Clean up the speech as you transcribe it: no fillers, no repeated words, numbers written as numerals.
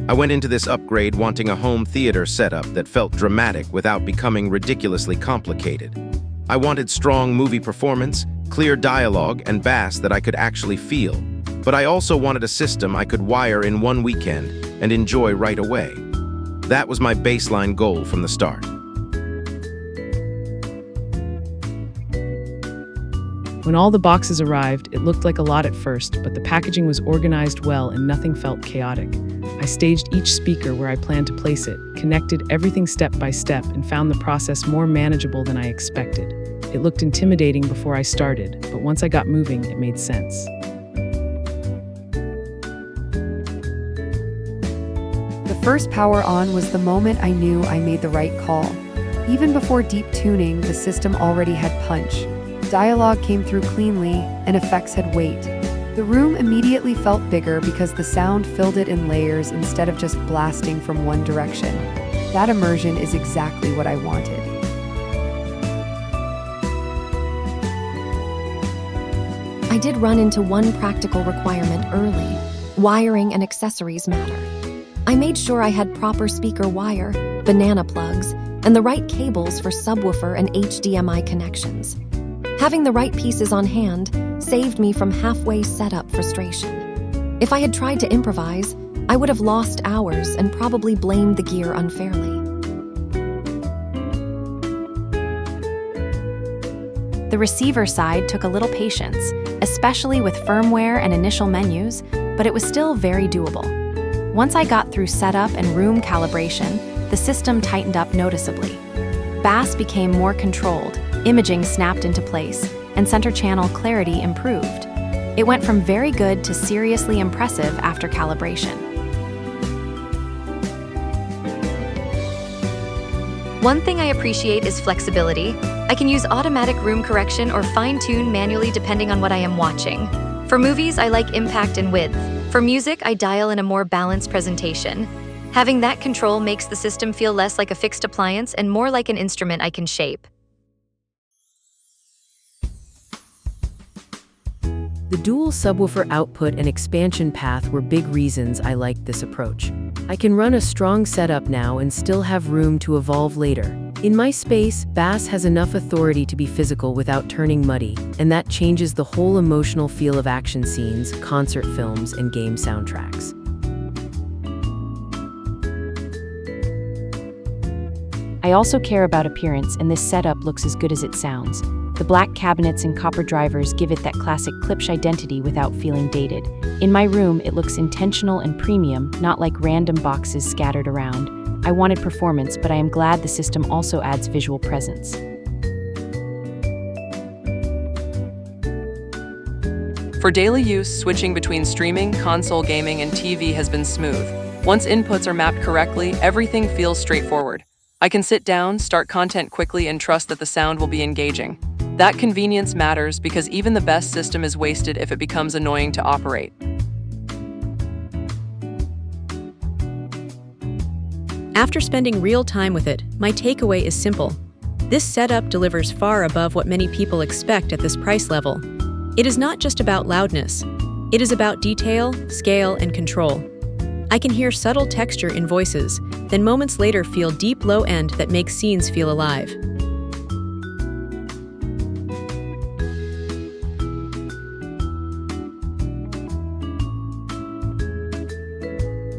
I went into this upgrade wanting a home theater setup that felt dramatic without becoming ridiculously complicated. I wanted strong movie performance, clear dialogue, and bass that I could actually feel. But I also wanted a system I could wire in one weekend and enjoy right away. That was my baseline goal from the start. When all the boxes arrived, it looked like a lot at first, but the packaging was organized well and nothing felt chaotic. I staged each speaker where I planned to place it, connected everything step by step, and found the process more manageable than I expected. It looked intimidating before I started, but once I got moving, it made sense. The first power on was the moment I knew I made the right call. Even before deep tuning, the system already had punch. Dialogue came through cleanly, and effects had weight. The room immediately felt bigger because the sound filled it in layers instead of just blasting from one direction. That immersion is exactly what I wanted. I did run into one practical requirement early. Wiring and accessories matter. I made sure I had proper speaker wire, banana plugs, and the right cables for subwoofer and HDMI connections. Having the right pieces on hand saved me from halfway setup frustration. If I had tried to improvise, I would have lost hours and probably blamed the gear unfairly. The receiver side took a little patience, especially with firmware and initial menus, but it was still very doable. Once I got through setup and room calibration, the system tightened up noticeably. Bass became more controlled, imaging snapped into place, and center channel clarity improved. It went from very good to seriously impressive after calibration. One thing I appreciate is flexibility. I can use automatic room correction or fine-tune manually depending on what I am watching. For movies, I like impact and width. For music, I dial in a more balanced presentation. Having that control makes the system feel less like a fixed appliance and more like an instrument I can shape. The dual subwoofer output and expansion path were big reasons I liked this approach. I can run a strong setup now and still have room to evolve later. In my space, bass has enough authority to be physical without turning muddy, and that changes the whole emotional feel of action scenes, concert films, and game soundtracks. I also care about appearance, and this setup looks as good as it sounds. The black cabinets and copper drivers give it that classic Klipsch identity without feeling dated. In my room, it looks intentional and premium, not like random boxes scattered around. I wanted performance, but I am glad the system also adds visual presence. For daily use, switching between streaming, console gaming, and TV has been smooth. Once inputs are mapped correctly, everything feels straightforward. I can sit down, start content quickly, and trust that the sound will be engaging. That convenience matters because even the best system is wasted if it becomes annoying to operate. After spending real time with it, my takeaway is simple. This setup delivers far above what many people expect at this price level. It is not just about loudness. It is about detail, scale, and control. I can hear subtle texture in voices, then moments later feel deep low end that makes scenes feel alive.